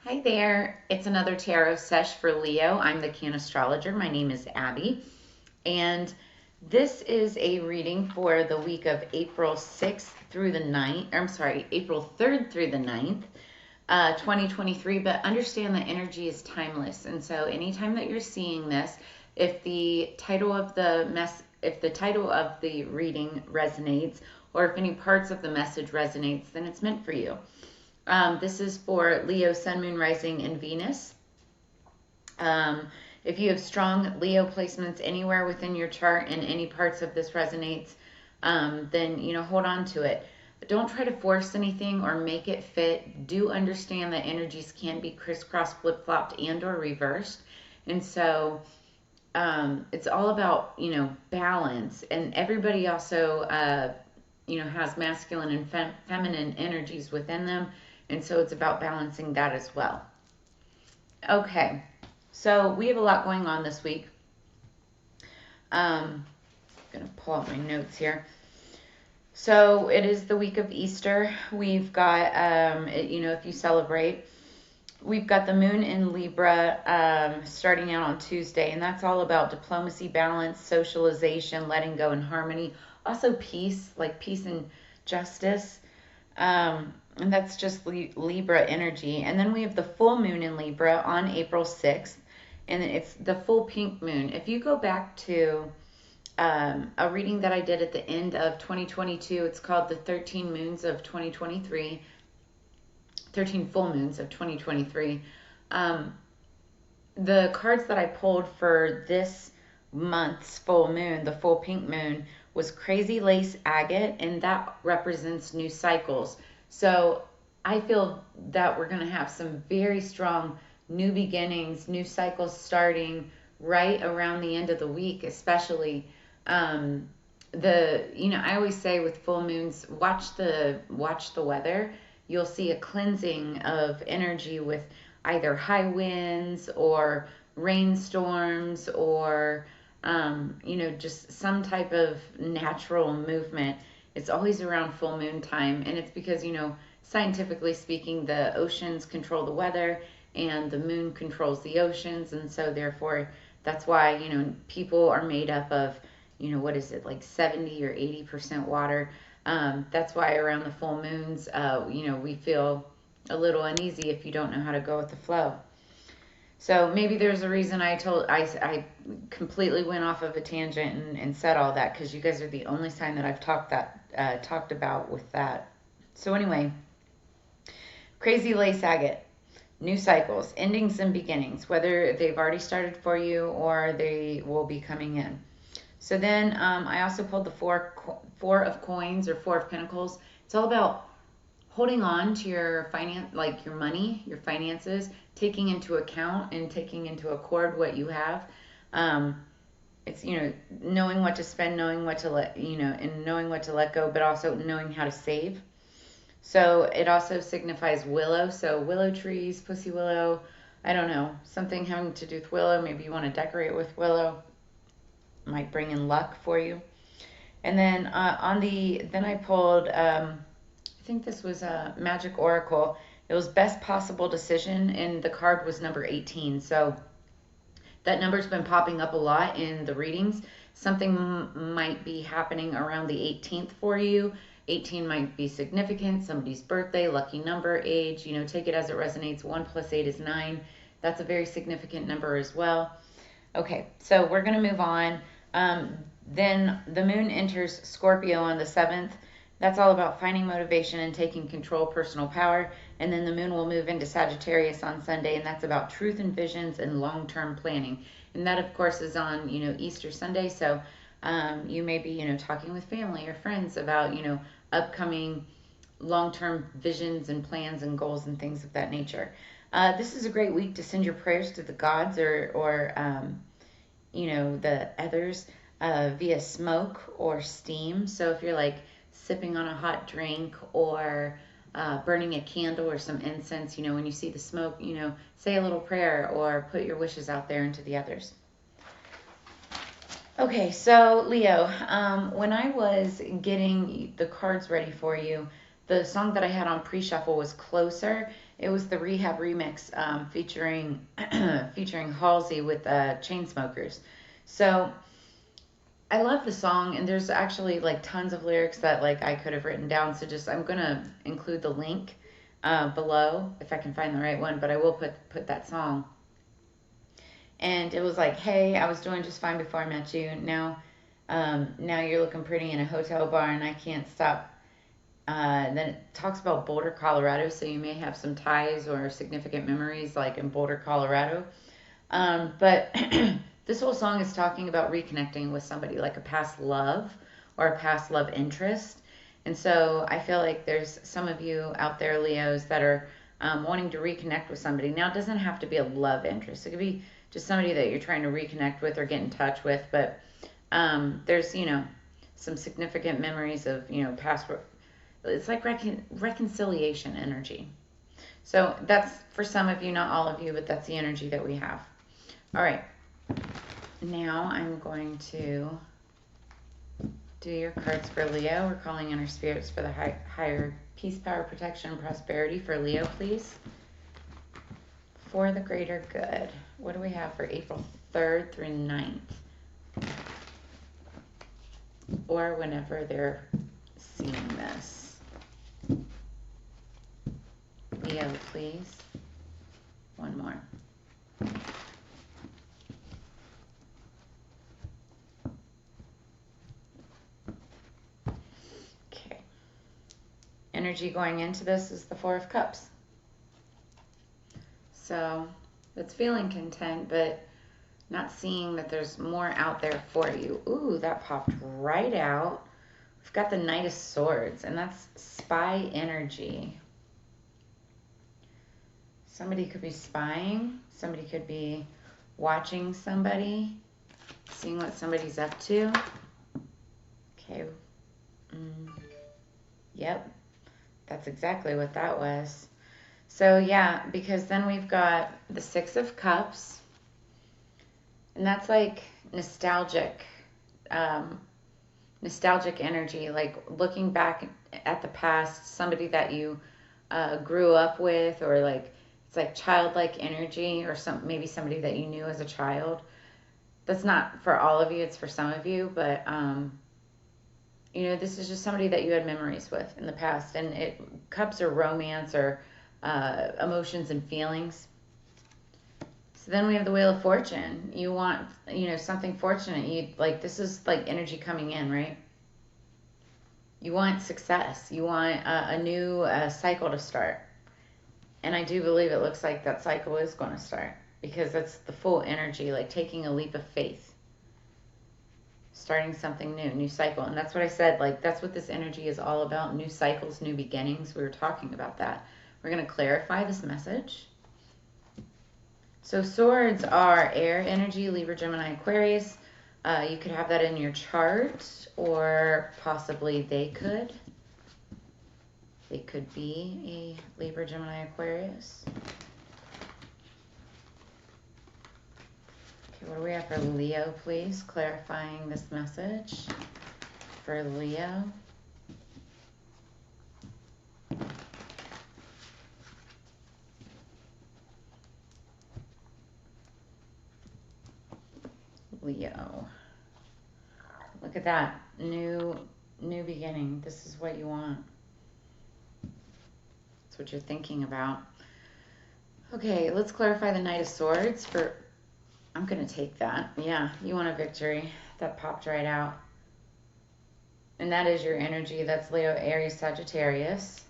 Hi there. It's another tarot sesh for Leo. I'm the Cannastrologer. My name is Abby. And this is a reading for the week of April 6th through the 9th. I'm sorry, April 3rd through the 9th, 2023. But understand that energy is timeless. And so anytime that you're seeing this, if the title of the reading resonates, or if any parts of the message resonates, then it's meant for you. This is for Leo, Sun, Moon, Rising, and Venus. If you have strong Leo placements anywhere within your chart and any parts of this resonates, then, hold on to it. But don't try to force anything or make it fit. Do understand that energies can be crisscrossed, flip-flopped, and or reversed. And so it's all about, balance. And everybody also, has masculine and feminine energies within them. And so it's about balancing that as well. Okay, so we have a lot going on this week. I'm going to pull out my notes here. So it is the week of Easter. We've got, if you celebrate, we've got the moon in Libra starting out on Tuesday. And that's all about diplomacy, balance, socialization, letting go, and harmony. Also peace, like peace and justice. And that's just Libra energy. And then we have the full moon in Libra on April 6th. And it's the full pink moon. If you go back to a reading that I did at the end of 2022, it's called the 13 Moons of 2023. 13 Full Moons of 2023. The cards that I pulled for this month's full moon, the full pink moon, was Crazy Lace Agate, and that represents new cycles. So I feel that we're going to have some very strong new beginnings, new cycles starting right around the end of the week, especially. I always say with full moons, watch the weather. You'll see a cleansing of energy with either high winds or rainstorms or just some type of natural movement. It's always around full moon time, and it's because, scientifically speaking, the oceans control the weather and the moon controls the oceans, and so therefore that's why, people are made up of, what is it, like 70 or 80% water. That's why around the full moons, we feel a little uneasy if you don't know how to go with the flow. So maybe there's a reason I completely went off of a tangent and said all that, because you guys are the only sign that I've talked about with that. So anyway, Crazy Lace Agate, new cycles, endings and beginnings, whether they've already started for you or they will be coming in. So then I also pulled the four of coins, or Four of Pentacles. It's all about holding on to your like your money, your finances, taking into account and taking into accord what you have. It's, knowing what to spend, knowing what to and knowing what to let go, but also knowing how to save. So it also signifies willow. So willow trees, pussy willow, I don't know, something having to do with willow. Maybe you want to decorate with willow. Might bring in luck for you. And then then I pulled, I think this was a Magick Oracle. It was best possible decision, and the card was number 18. So that number's been popping up a lot in the readings. Something might be happening around the 18th for you. 18 might be significant, somebody's birthday, lucky number, age, take it as it resonates. 1 + 8 is 9. That's a very significant number as well. Okay, so we're going to move on. Then the moon enters Scorpio on the 7th. That's all about finding motivation and taking control, personal power. And then the moon will move into Sagittarius on Sunday, and that's about truth and visions and long-term planning. And that, of course, is on, Easter Sunday. So you may be, talking with family or friends about, upcoming long-term visions and plans and goals and things of that nature. This is a great week to send your prayers to the gods or the others via smoke or steam. So if you're like sipping on a hot drink or burning a candle or some incense, when you see the smoke, say a little prayer or put your wishes out there into the others. Okay, so Leo, when I was getting the cards ready for you, The song that I had on pre-shuffle was Closer. It was the Rehab remix featuring featuring Halsey with Chainsmokers. So I love the song, and there's actually like tons of lyrics that like I could have written down. So just I'm gonna include the link below if I can find the right one, but I will put that song. And it was like, hey, I was doing just fine before I met you. Now you're looking pretty in a hotel bar, and I can't stop. Then it talks about Boulder, Colorado, so you may have some ties or significant memories like in Boulder, Colorado. But this whole song is talking about reconnecting with somebody, like a past love or a past love interest. And so I feel like there's some of you out there, Leos, that are wanting to reconnect with somebody. Now, it doesn't have to be a love interest. It could be just somebody that you're trying to reconnect with or get in touch with. But there's, some significant memories of, past. It's like reconciliation energy. So that's for some of you, not all of you, but that's the energy that we have. All right. Now I'm going to do your cards for Leo. We're calling in our spirits for the higher peace, power, protection, and prosperity for Leo, please. For the greater good. What do we have for April 3rd through 9th? Or whenever they're seeing this. Leo, please. One more. Okay. Energy going into this is the Four of Cups. So it's feeling content, but not seeing that there's more out there for you. Ooh, that popped right out. We've got the Knight of Swords, and that's spy energy. Somebody could be spying. Somebody could be watching somebody, seeing what somebody's up to. Okay. Yep. That's exactly what that was. So, yeah, because then we've got the Six of Cups. And that's like nostalgic energy, like looking back at the past, somebody that you grew up with, or like it's like childlike energy, or maybe somebody that you knew as a child. That's not for all of you, it's for some of you, but this is just somebody that you had memories with in the past, and cups are romance or emotions and feelings. So then we have the Wheel of Fortune. You want, something fortunate. This is like energy coming in, right? You want success. You want a new cycle to start. And I do believe it looks like that cycle is going to start, because that's the full energy, like taking a leap of faith. Starting something new cycle. And that's what I said, like that's what this energy is all about. New cycles, new beginnings. We were talking about that. We're going to clarify this message. So swords are air energy, Libra, Gemini, Aquarius. You could have that in your chart, or possibly they could. They could be a Libra, Gemini, Aquarius. Okay, what do we have for Leo, please? Clarifying this message for Leo. Leo. Look at that. New beginning. This is what you want. That's what you're thinking about. Okay, let's clarify the Knight of Swords for... I'm going to take that. Yeah, you want a victory. That popped right out. And that is your energy. That's Leo, Aries, Sagittarius.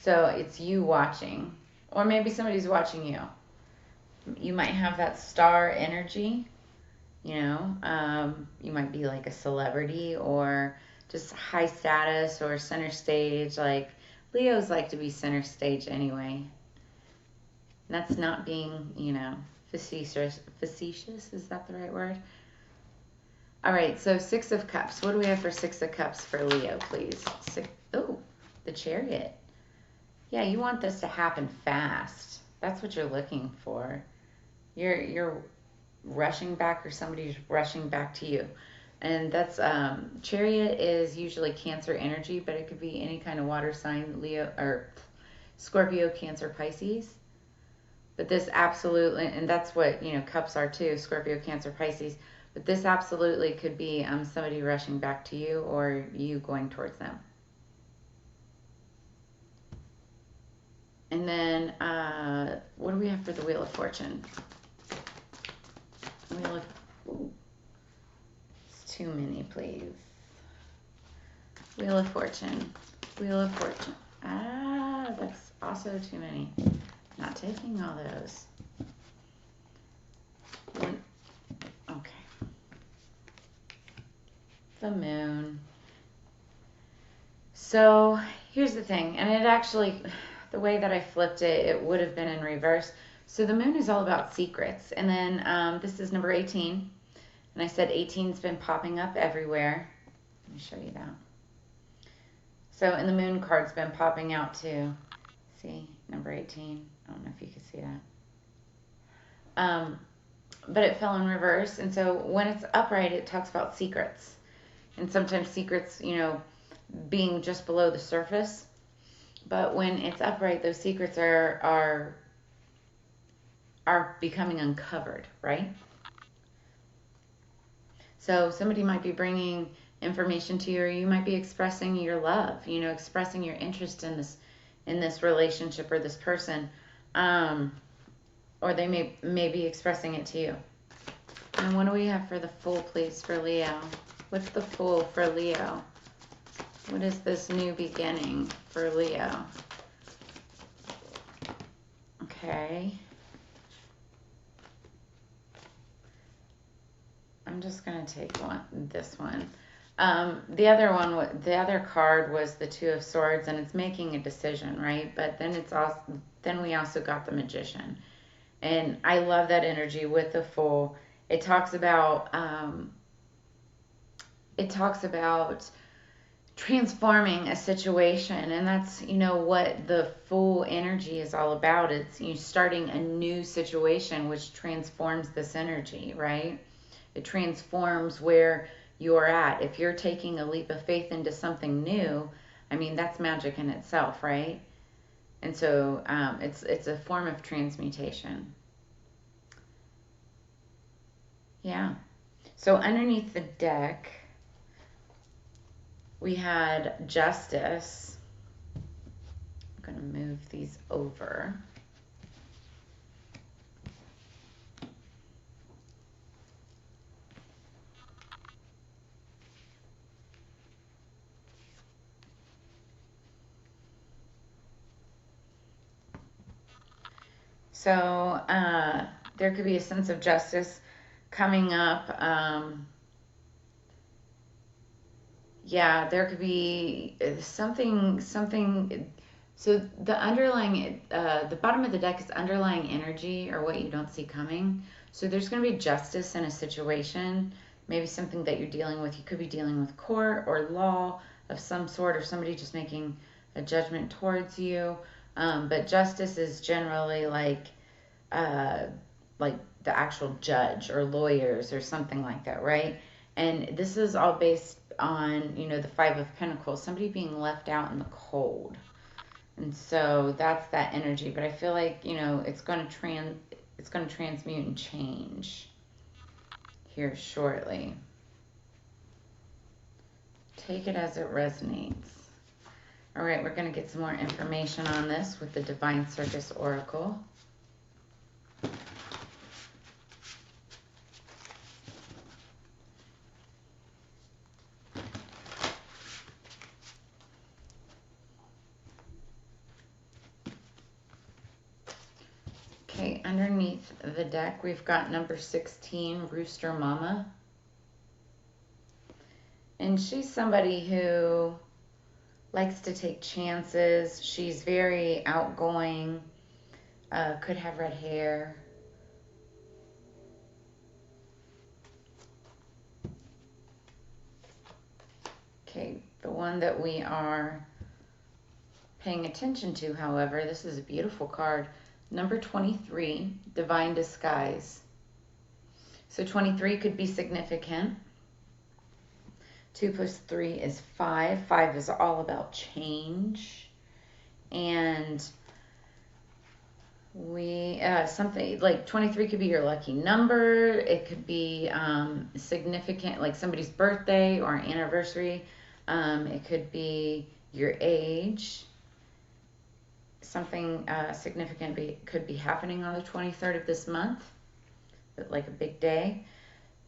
So it's you watching. Or maybe somebody's watching you. You might have that star energy. You might be like a celebrity or just high status or center stage. Like Leos like to be center stage anyway. And that's not being, facetious. Is that the right word? All right, so Six of Cups. What do we have for Six of Cups for Leo, please? The Chariot. Yeah, you want this to happen fast. That's what you're looking for. You're rushing back, or somebody's rushing back to you. And that's Chariot is usually Cancer energy, but it could be any kind of water sign, Leo or Scorpio, Cancer, Pisces. But this absolutely, and that's what, cups are too, Scorpio, Cancer, Pisces. But this absolutely could be somebody rushing back to you or you going towards them. And then, what do we have for the Wheel of Fortune? Ooh, it's too many, please. Wheel of Fortune. Wheel of Fortune. Ah, that's also too many. Not taking all those. Okay. The Moon. So here's the thing, and it actually, the way that I flipped it, it would have been in reverse. So the Moon is all about secrets, and then this is number 18, and I said 18's been popping up everywhere. Let me show you that. So, and the Moon card's been popping out too. See, number 18. I don't know if you can see that. But it fell in reverse, and so when it's upright, it talks about secrets, and sometimes secrets, being just below the surface. But when it's upright, those secrets are becoming uncovered, right? So somebody might be bringing information to you, or you might be expressing your love, expressing your interest in this relationship or this person, or they may be expressing it to you. And what do we have for the Fool, please, for Leo? What's the Fool for Leo? What is this new beginning for Leo? Okay. I'm just going to take this one. The other card was the Two of Swords, and it's making a decision, right? But then we also got the Magician. And I love that energy with the Fool. It talks about transforming a situation, and that's what the Fool energy is all about. It's starting a new situation, which transforms this energy, right? It transforms where you're at. If you're taking a leap of faith into something new, that's magic in itself, right? And so it's a form of transmutation. Yeah. So underneath the deck, we had Justice. I'm going to move these over. So there could be a sense of justice coming up. Yeah, there could be something. So the underlying, the bottom of the deck is underlying energy or what you don't see coming. So there's going to be justice in a situation, maybe something that you're dealing with. You could be dealing with court or law of some sort, or somebody just making a judgment towards you. But justice is generally like the actual judge or lawyers or something like that, right? And this is all based on, the Five of Pentacles, somebody being left out in the cold. And so that's that energy. But I feel like, it's going to transmute and change here shortly. Take it as it resonates. All right, we're going to get some more information on this with the Divine Circus Oracle. Okay, underneath the deck, we've got number 16, Rooster Mama. And she's somebody who likes to take chances. She's very outgoing, could have red hair. Okay, the one that we are paying attention to, however, this is a beautiful card. Number 23, Divine Disguise. So 23 could be significant. 2 plus 3 is 5. 5 is all about change. And we, something like 23 could be your lucky number. It could be significant, like somebody's birthday or anniversary. It could be your age. Something significant could be happening on the 23rd of this month, like a big day.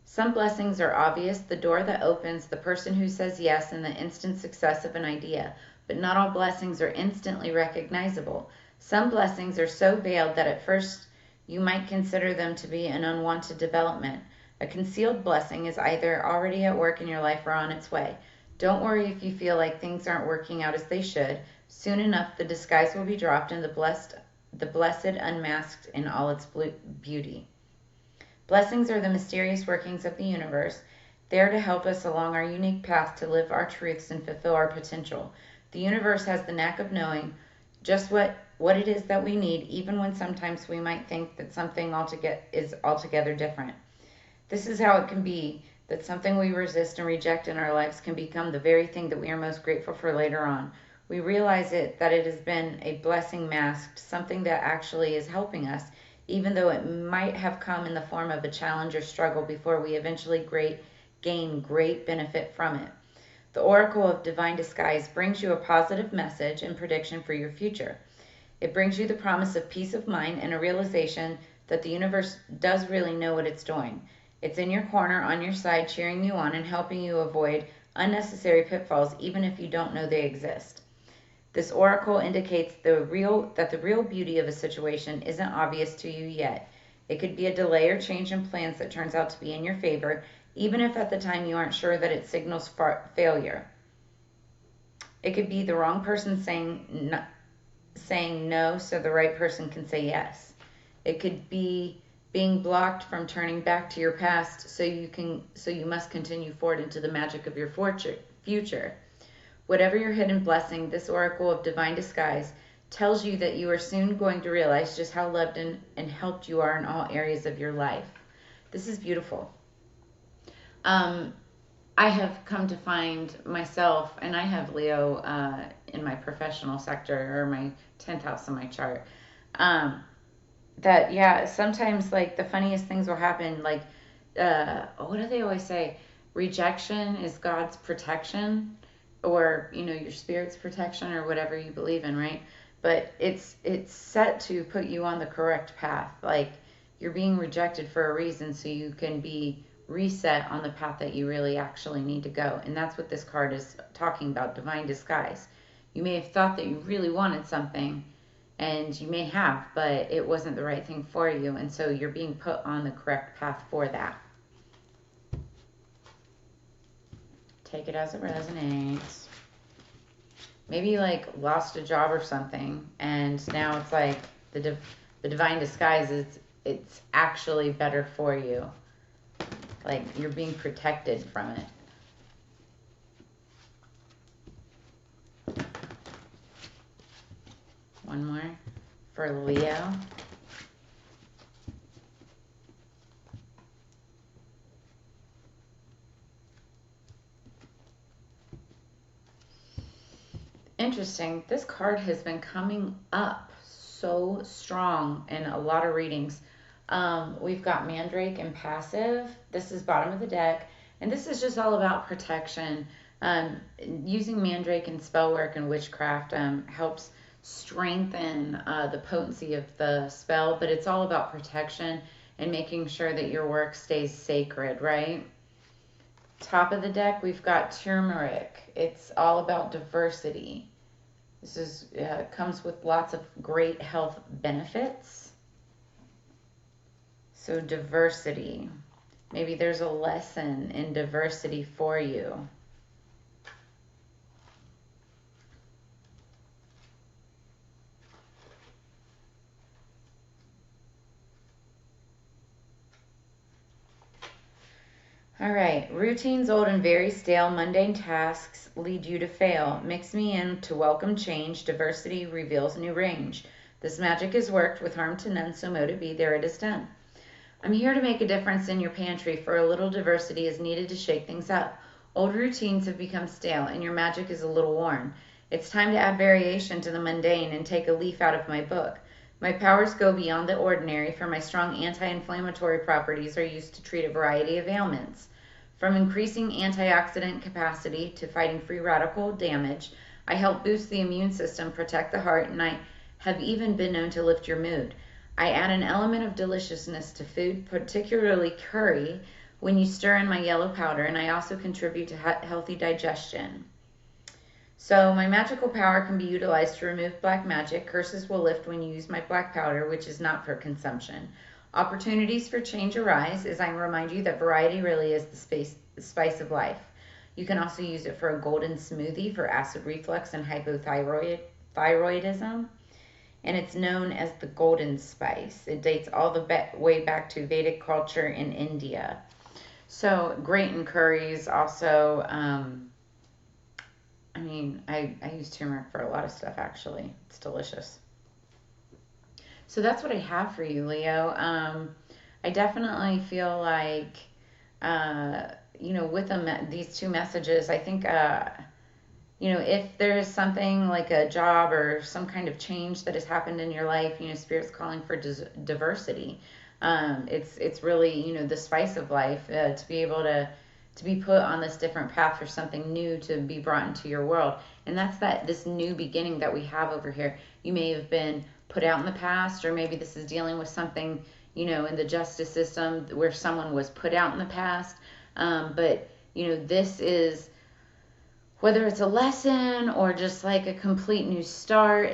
Some blessings are obvious, the door that opens, the person who says yes, and the instant success of an idea. But not all blessings are instantly recognizable. Some blessings are so veiled that at first you might consider them to be an unwanted development. A concealed blessing is either already at work in your life or on its way. Don't worry if you feel like things aren't working out as they should. Soon enough, the disguise will be dropped and the blessed unmasked in all its beauty. Blessings are the mysterious workings of the universe, there to help us along our unique path to live our truths and fulfill our potential. The universe has the knack of knowing just what it is that we need, even when sometimes we might think that something is altogether different. This is how it can be, that something we resist and reject in our lives can become the very thing that we are most grateful for later on. We realize that it has been a blessing masked, something that actually is helping us, even though it might have come in the form of a challenge or struggle before we eventually gain great benefit from it. The Oracle of Divine Disguise brings you a positive message and prediction for your future. It brings you the promise of peace of mind and a realization that the universe does really know what it's doing. It's in your corner, on your side, cheering you on and helping you avoid unnecessary pitfalls, even if you don't know they exist. This oracle indicates that the real beauty of a situation isn't obvious to you yet. It could be a delay or change in plans that turns out to be in your favor, even if at the time you aren't sure that it signals failure. It could be the wrong person saying no so the right person can say yes. It could be being blocked from turning back to your past so you must continue forward into the magic of your future. Whatever your hidden blessing, this oracle of divine disguise tells you that you are soon going to realize just how loved and helped you are in all areas of your life. This is beautiful. I have come to find myself, and I have Leo in my professional sector, or my 10th house in my chart, that, yeah, sometimes, like, the funniest things will happen, like, what do they always say? Rejection is God's protection, or, your spirit's protection, or whatever you believe in, right? But it's set to put you on the correct path. Like, you're being rejected for a reason, so you can be reset on the path that you really actually need to go. And that's what this card is talking about, divine disguise. You may have thought that you really wanted something, and you may have, but it wasn't the right thing for you, and so you're being put on the correct path for that. Take it as it resonates. Maybe you, like, lost a job or something, and now it's like the divine disguise it's actually better for you. Like, you're being protected from it. One more for Leo. Interesting. This card has been coming up so strong in a lot of readings. We've got Mandrake and Passive. This is bottom of the deck. And this is just all about protection. Using Mandrake in spell work and witchcraft helps strengthen the potency of the spell. But it's all about protection and making sure that your work stays sacred, right? Top of the deck, we've got Turmeric. It's all about diversity. This is comes with lots of great health benefits. So diversity. Maybe there's a lesson in diversity for you. All right, routines old and very stale, mundane tasks lead you to fail. Mix me in to welcome change. Diversity reveals new range. This magic is worked with harm to none, so mote it be, there it is done. I'm here to make a difference in your pantry, for a little diversity is needed to shake things up. Old routines have become stale, and your magic is a little worn. It's time to add variation to the mundane and take a leaf out of my book. My powers go beyond the ordinary, for my strong anti-inflammatory properties are used to treat a variety of ailments. From increasing antioxidant capacity to fighting free radical damage, I help boost the immune system, protect the heart, and I have even been known to lift your mood. I add an element of deliciousness to food, particularly curry, when you stir in my yellow powder, and I also contribute to healthy digestion. So my magical power can be utilized to remove black magic. Curses will lift when you use my black powder, which is not for consumption. Opportunities for change arise as I remind you that variety really is the spice of life. You can also use it for a golden smoothie for acid reflux and hypothyroidism. And it's known as the golden spice. It dates all the way back to Vedic culture in India. So great in curries. Also, I use turmeric for a lot of stuff, actually. It's delicious. So that's what I have for you, Leo. I definitely feel like, with these two messages, I think, if there's something like a job or some kind of change that has happened in your life, Spirit's calling for diversity. It's really, the spice of life, to be able to be put on this different path for something new to be brought into your world. And that's this new beginning that we have over here. You may have been put out in the past, or maybe this is dealing with something, in the justice system where someone was put out in the past. But this is, whether it's a lesson or just like a complete new start,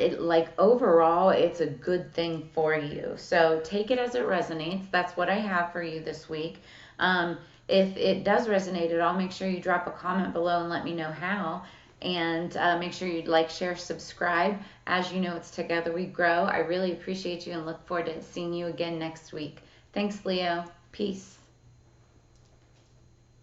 overall, it's a good thing for you. So take it as it resonates. That's what I have for you this week. If it does resonate at all, make sure you drop a comment below and let me know how. And make sure you like, share, subscribe. As you know, it's Together We Grow. I really appreciate you and look forward to seeing you again next week. Thanks, Leo. Peace.